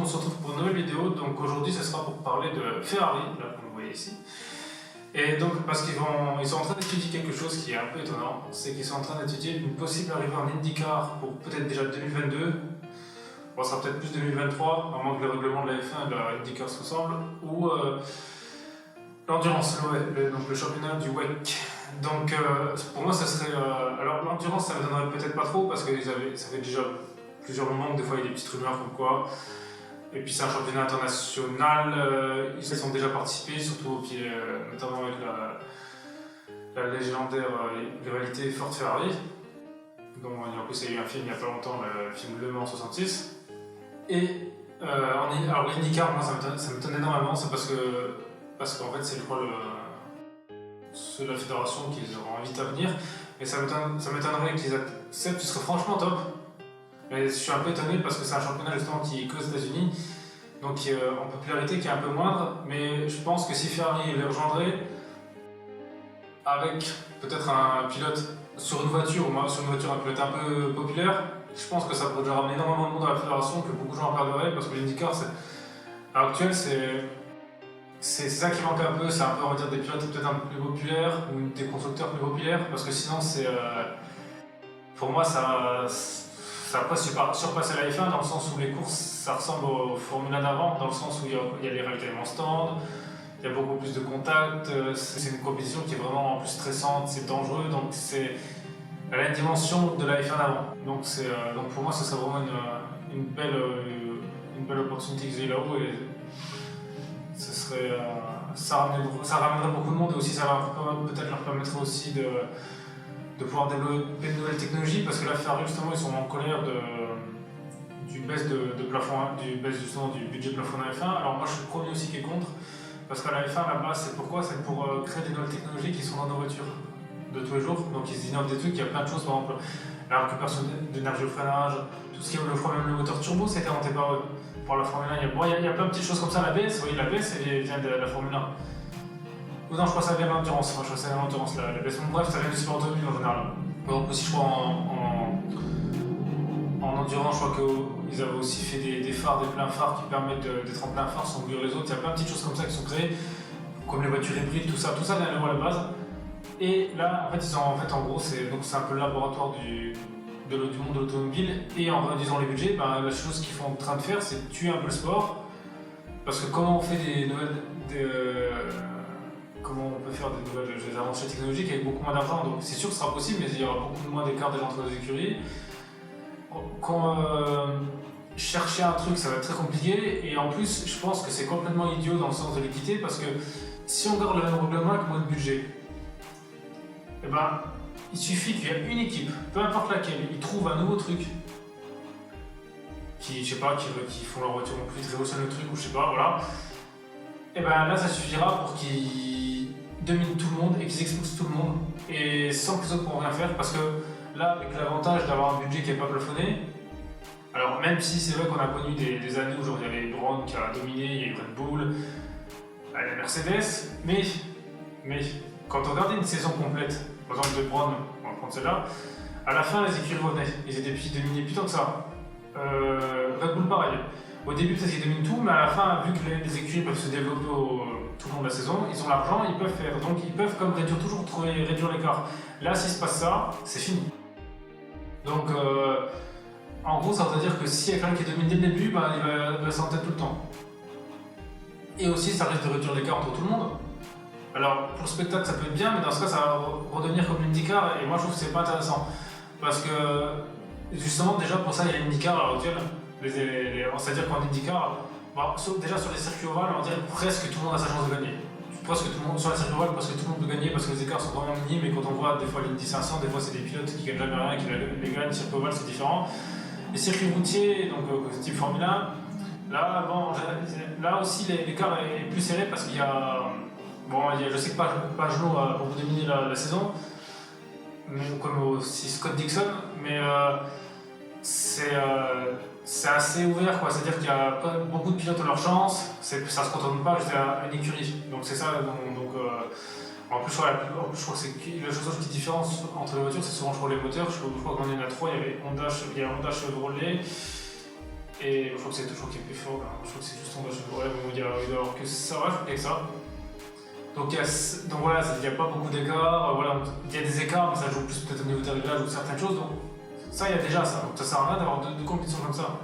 on se retrouve pour une nouvelle vidéo. Donc aujourd'hui, ce sera pour parler de Ferrari, là comme vous voyez ici. Et donc parce qu'ils sont en train d'étudier quelque chose qui est un peu étonnant, c'est qu'ils sont en train d'étudier une possible arrivée en IndyCar pour peut-être déjà 2022. Bon, ça sera peut-être plus 2023, à moins que le règlement de la F1 et de la IndyCar se ressemblent, ou l'endurance, donc le championnat du WEC. Donc pour moi, ça serait. Alors l'endurance, ça ne m'étonnerait peut-être pas trop parce que ça fait déjà plusieurs moments que des fois il y a des petites rumeurs comme quoi. Et puis c'est un championnat international, ils ont déjà participé, surtout notamment avec la légendaire rivalité Ford-Ferrari. Donc en plus il y a eu un film il n'y a pas longtemps, le film Le Mans 66. Et alors l'IndyCar, moi ça m'étonne énormément, c'est parce qu'en fait c'est je crois ceux de la fédération qui les auront invités à venir. Mais ça m'étonnerait qu'ils acceptent, ce serait franchement top. Mais je suis un peu étonné parce que c'est un championnat justement qui est qu'aux États-Unis, donc en popularité qui est un peu moindre. Mais je pense que si Ferrari les rejoindrait avec peut-être un pilote sur une voiture, un pilote un peu populaire, je pense que ça pourrait déjà ramener énormément de monde à la fédération, que beaucoup de gens regarderaient parce que l'IndyCar, à l'heure actuelle, c'est ça qui manque un peu, c'est un peu on va dire des pilotes peut-être un peu plus populaires ou des constructeurs plus populaires parce que sinon pour moi ça peut surpasser la F1 dans le sens où les courses ça ressemble aux Formule 1 d'avant, dans le sens où il y a les ravitaillements stands, il y a beaucoup plus de contacts, c'est une compétition qui est vraiment en plus stressante, c'est dangereux, donc elle a une dimension de la F1 d'avant. Donc pour moi ce serait vraiment une belle opportunité qu'ils aient là-haut et ça ramènerait beaucoup de monde et aussi ça va peut-être leur permettrait aussi de pouvoir développer de nouvelles technologies parce que là Ferrari justement ils sont en colère du baisse du budget plafond de la F1. Alors moi je suis le premier aussi qui est contre parce qu'à la F1 la base c'est pour créer des nouvelles technologies qui sont dans nos voitures de tous les jours. Donc ils innovent des trucs, il y a plein de choses, par exemple la récupération d'énergie au freinage, tout ce qui est même le moteur turbo c'était inventé par eux. Pour la Formule 1, il y a plein de petites choses comme ça. l'ABS elle vient de la Formule 1. Ou non, je crois que ça vient de l'endurance. Moi, je crois que ça vient de l'endurance, l'ABS. Bref, ça vient du sport automobile en général. Donc, aussi, je crois en endurance, je crois qu'ils avaient aussi fait des phares, des pleins phares qui permettent d'être en plein phare sans bouillir les autres. Il y a plein de petites choses comme ça qui sont créées, comme les voitures hybrides, tout ça vient de à la base. Et là, en fait, en gros, c'est un peu le laboratoire du monde de l'automobile, et en réduisant les budgets, la chose qu'ils sont en train de faire, c'est de tuer un peu le sport. Parce que comment on fait comment on peut faire des nouvelles avancées technologiques avec beaucoup moins d'argent, donc c'est sûr que ce sera possible, mais il y aura beaucoup moins d'écart déjà entre les écuries. Chercher un truc, ça va être très compliqué, et en plus, je pense que c'est complètement idiot dans le sens de l'équité, parce que si on garde le même règlement avec moins de budget, il suffit qu'il y ait une équipe, peu importe laquelle, ils trouvent un nouveau truc qui font leur voiture en plus, ils révolutionnent le truc ou je sais pas, voilà. Et là ça suffira pour qu'ils dominent tout le monde et qu'ils expulsent tout le monde et sans que les autres pourront rien faire parce que là, avec l'avantage d'avoir un budget qui n'est pas plafonné, alors même si c'est vrai qu'on a connu des années où genre il y avait Brown qui a dominé, il y a eu Red Bull, la Mercedes, mais quand on regardait une saison complète, par exemple de Brown, on va prendre celle-là, à la fin les écuries revenaient, ils étaient dominés plus tant que ça. Red Bull pareil. Au début peut-être qu'ils dominent tout, mais à la fin, vu que les écuries peuvent se développer tout au long de la saison, ils ont l'argent, ils peuvent faire. Donc ils peuvent comme réduire l'écart. Là s'il se passe ça, c'est fini. Donc en gros ça veut dire que s'il y a quelqu'un qui domine dès le début, il va s'en tête tout le temps. Et aussi ça risque de réduire l'écart entre tout le monde. Alors pour le spectacle ça peut être bien, mais dans ce cas ça va redevenir comme l'IndyCar et moi je trouve que c'est pas intéressant. Parce que justement déjà pour ça il y a l'IndyCar à l'heure actuelle. C'est-à-dire qu'en IndyCar, déjà sur les circuits ovales, on dirait presque tout le monde a sa chance de gagner. Presque tout le monde, sur les circuits ovales, presque tout le monde peut gagner parce que les écarts sont vraiment minimes, mais quand on voit des fois l'Indy 500, des fois c'est des pilotes qui gagnent jamais rien, qui les gagnent, circuit ovale c'est différent. Les circuits routiers, donc type Formule 1, là aussi l'écart est plus serré parce qu'il y a. Je sais que Pagenaud a beaucoup dominé la saison, comme aussi Scott Dixon, mais c'est assez ouvert, quoi. C'est-à-dire qu'il y a beaucoup de pilotes ont leur chance, ça se contente pas juste à une écurie. Donc c'est ça. En plus, je crois que c'est la chose qui différence entre les voitures, c'est souvent les moteurs. Je crois qu'on en a trois. Il y a Honda, Chevrolet, Et je crois que c'est toujours qui est plus fort. Là. Je crois que c'est juste Honda. Ouais, bon, il doit y avoir que ça, ouais, et que ça. Donc voilà, il n'y a pas beaucoup d'écarts. Voilà, il y a des écarts, mais ça joue plus peut-être au niveau des réglages ou certaines choses. Donc ça, il y a déjà ça. Donc ça sert à rien d'avoir deux compétitions comme ça.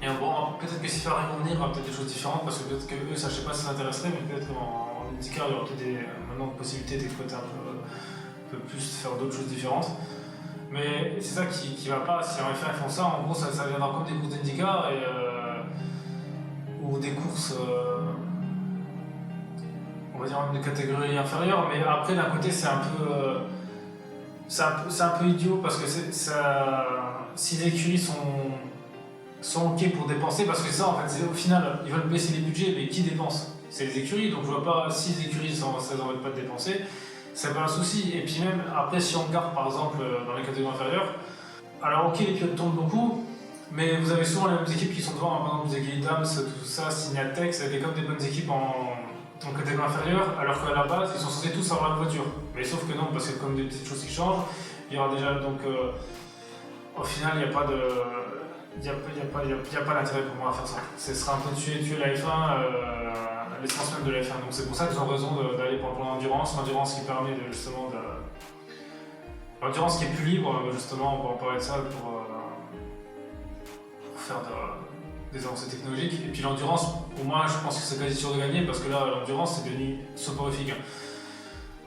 Et bon, peut-être que si Ferrari vont venir, il y aura peut-être des choses différentes parce que peut-être que eux, ça je sais pas si ça intéresserait, mais peut-être qu'en IndyCar, il y aura peut-être maintenant des possibilités d'exploiter un peu plus, de faire d'autres choses différentes. Mais c'est ça qui va pas. Si en F1 ils font ça, en gros, ça viendra comme des courses d'IndyCar ou des courses. On va dire même de catégorie inférieure, mais après d'un côté c'est un peu idiot parce que si les écuries sont ok pour dépenser, parce que ça en fait au final ils veulent baisser les budgets, mais qui dépense? C'est les écuries, donc je vois pas si les écuries ça ne veulent pas de dépenser, c'est pas un souci. Et puis même après si on regarde par exemple dans les catégories inférieures, alors ok les pilotes tournent beaucoup, mais vous avez souvent les mêmes équipes qui sont devant, par exemple les Williams, tout ça, Signatech, c'est comme des bonnes équipes en catégorie inférieure, alors qu'à la base ils sont censés tous avoir une voiture. Mais sauf que non, parce que comme des petites choses qui changent, il y aura déjà donc au final il n'y a pas de. Il n'y a pas d'intérêt pour moi à faire ça. Ce sera un peu tuer la F1, l'essence même de la F1. Donc c'est pour ça qu'ils ont raison d'aller pour l'endurance qui permet justement de. L'endurance qui est plus libre, justement, on peut en parler de ça pour faire des avancées technologiques. Et puis l'endurance, pour moi, je pense que c'est quasi sûr de gagner parce que là, l'endurance c'est devenu soporifique.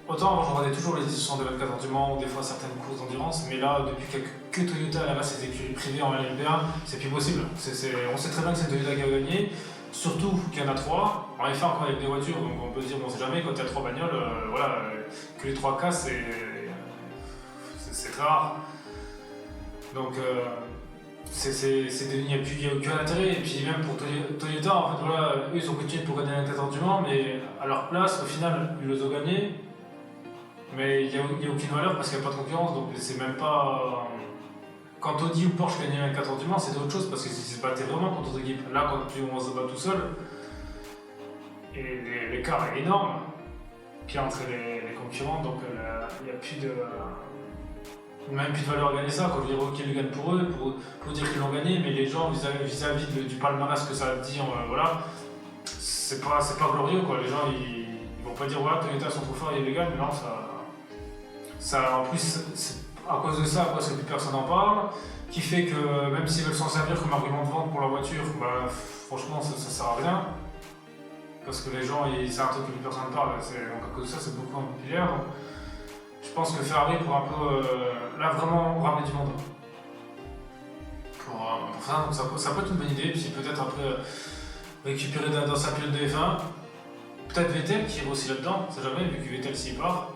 Autant avant, je regardais toujours les éditions de 24 heures du Mans ou des fois certaines courses d'endurance, mais là, depuis que Toyota là-bas, ces écuries privées en LMP1, c'est plus possible. On sait très bien que c'est Toyota qui a gagné, surtout qu'il y en a 3. En F1 encore avec des voitures, donc on peut se dire, bon, on sait jamais, quand il y a 3 bagnoles, voilà, que les 3 cassent, c'est très rare. Donc, il n'y a aucun intérêt. Et puis même pour Toyota, en fait, voilà, eux ils ont continué pour gagner 24 heures du Mans, mais à leur place, au final, ils les ont gagnés. Mais il n'y a aucune valeur parce qu'il n'y a pas de concurrence, donc c'est même pas. Quand Audi ou Porsche gagnaient 24 heures du Mans, c'était autre chose parce qu'ils se battaient vraiment contre d'autres équipes. Là, quand on se bat tout seul, et l'écart est énorme qu'il y a entre les concurrents, donc il n'y a plus de. Même plus de valeur à gagner ça. Quand je dis qu'ils le gagnent pour eux, pour dire qu'ils l'ont gagné, mais les gens vis-à-vis du palmarès que ça dit, voilà, c'est pas glorieux quoi. Les gens ils vont pas dire voilà, Toyota sont trop forts, ils les gagnent, mais non, ça en plus, à cause de ça, parce que plus personne n'en parle, qui fait que même s'ils veulent s'en servir comme argument de vente pour la voiture, bah, franchement ça sert à rien. Parce que les gens, c'est un truc que plus personne ne parle, donc à cause de ça c'est beaucoup impopulaire. Je pense que Ferrari pour un peu, là vraiment ramener du monde. Pour ça, donc ça peut être une bonne idée, puis peut-être après récupérer d'un ancien pilote de F1. Peut-être Vettel qui est aussi là-dedans, on sait jamais, vu que Vettel s'y part.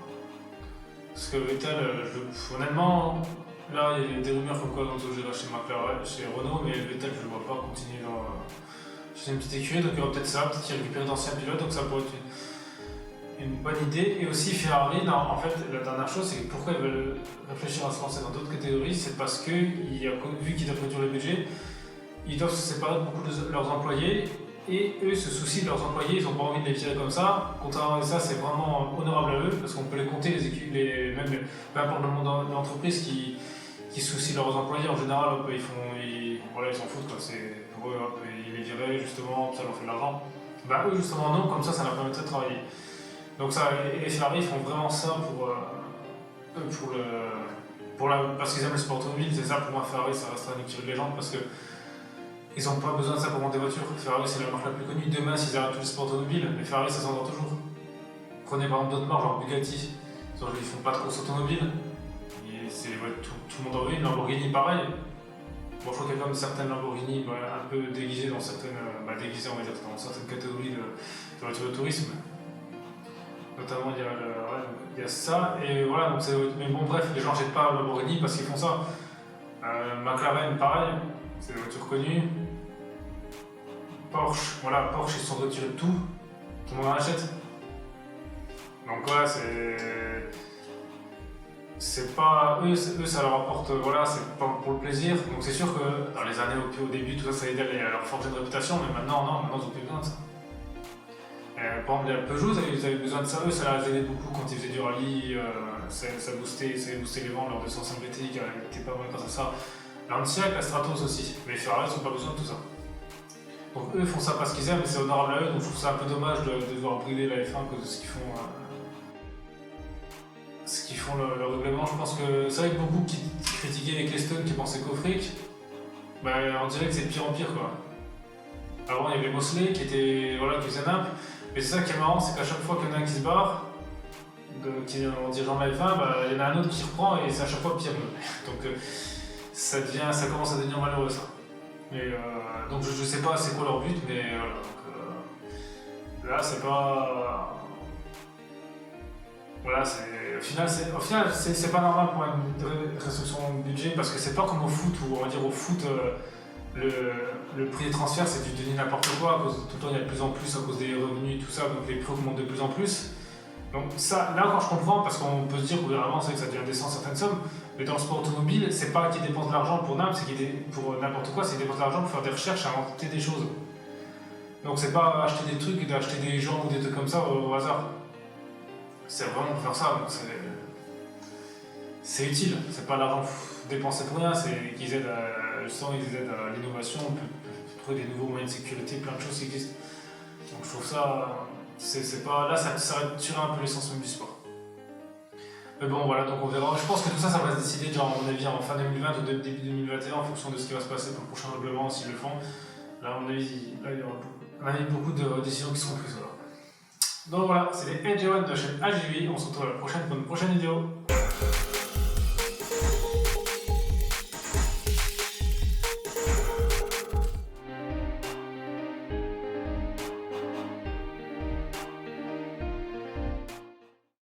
Parce que Vettel, honnêtement, là il y a des rumeurs comme quoi Alonso ira chez Renault, mais Vettel je le vois pas continuer chez une petite écurie, donc il y aura peut-être ça, peut-être qu'il récupère d'anciens pilotes, donc ça pourrait être une bonne idée. Et aussi Ferrari, en fait, la dernière chose, c'est que pourquoi ils veulent réfléchir à se lancer dans d'autres catégories, c'est parce que, vu qu'ils doivent réduire le budget, ils doivent se séparer de beaucoup de leurs employés. Et eux se soucient de leurs employés, ils n'ont pas envie de les tirer comme ça. Contrairement à ça, c'est vraiment honorable à eux, parce qu'on peut les compter, peu importe le monde de l'entreprise qui se soucient de leurs employés. En général, ils s'en foutent, quoi. Pour eux, ils les viraient justement, ça leur fait de l'argent. Bah, eux, justement, non, comme ça leur permettrait de travailler. Donc, les Ferrari font vraiment ça parce qu'ils aiment le sport automobile. C'est ça, pour moi, Ferrari, ça restera une écurie de légende, parce que ils n'ont pas besoin de ça pour vendre des voitures. Ferrari, c'est la marque la plus connue. Demain, s'ils arrêtent tous les sports automobiles, mais Ferrari, ça s'en vend toujours. Prenez par exemple d'autres marques, genre Bugatti. Ils font pas de courses automobiles. Tout le monde en veut une. Lamborghini, pareil. Bon, je crois qu'il y a quand même certaines Lamborghini un peu déguisées dans certaines, on va dire, dans certaines catégories de voitures de tourisme. Notamment, il y a ça. Et voilà, donc mais bon, bref, les gens n'achètent pas Lamborghini parce qu'ils font ça. McLaren, pareil. C'est des voitures connues. Porsche, Porsche ils se sont retirés de tout le monde en achète. Donc voilà, c'est pas eux, ça leur apporte, c'est pas pour le plaisir. Donc c'est sûr que dans les années au début, tout ça aidait à leur forger une réputation, mais maintenant ils ont plus besoin de ça. Par exemple, la Peugeot, ils avaient besoin de ça, ça les aidait beaucoup quand ils faisaient du rallye, ça boostait les ventes lors de 105 VT, qui était pas mal grâce à ça. Lancia avec la Stratos aussi, mais les Ferrari n'ont pas besoin de tout ça. Donc eux font ça parce qu'ils aiment, mais c'est honorable à eux, donc je trouve ça un peu dommage de devoir brûler la F1 à cause de ce qu'ils font le règlement. Je pense que c'est vrai que beaucoup qui critiquaient les Clestone, qui pensaient qu'au fric, bah, on dirait que c'est de pire en pire quoi. Avant il y avait Mosley qui était voilà, qui faisait nimp, mais c'est ça qui est marrant, c'est qu'à chaque fois qu'il y en a un qui se barre, qui est en dirigeant la F1, bah, il y en a un autre qui reprend et c'est à chaque fois pire. Donc ça commence à devenir malheureux ça. Donc je sais pas c'est quoi leur but, mais voilà. Donc, là c'est pas. Voilà, au final c'est pas normal pour une restriction de budget parce que c'est pas comme au foot où on va dire au foot le prix des transferts c'est du devenu n'importe quoi, à cause tout le temps il y a de plus en plus à cause des revenus et tout ça, donc les prix augmentent de plus en plus. Donc ça, là encore je comprends parce qu'on peut se dire qu'au c'est que ça devient décent certaines sommes, mais dans le sport automobile, c'est pas qu'ils dépensent de l'argent pour n'importe quoi, c'est qu'ils dépensent de l'argent pour faire des recherches, inventer des choses. Donc c'est pas acheter des trucs, d'acheter des gens ou des trucs comme ça au hasard. C'est vraiment pour faire ça, donc c'est utile, c'est pas l'argent dépensé pour rien, c'est qu'ils aident à l'innovation, on peut trouver des nouveaux moyens de sécurité, plein de choses qui existent. Donc je trouve ça, c'est pas, là ça retire un peu l'essence même du sport. Mais bon voilà, donc on verra, je pense que tout ça va se décider genre à mon avis en fin 2020 ou début 2021 en fonction de ce qui va se passer pour le prochain règlement s'ils le font. Là à mon avis, il y aura beaucoup de décisions qui seront prises. Voilà. Donc voilà, c'est les AJ1 de la chaîne AJV, on se retrouve à la prochaine pour une prochaine vidéo.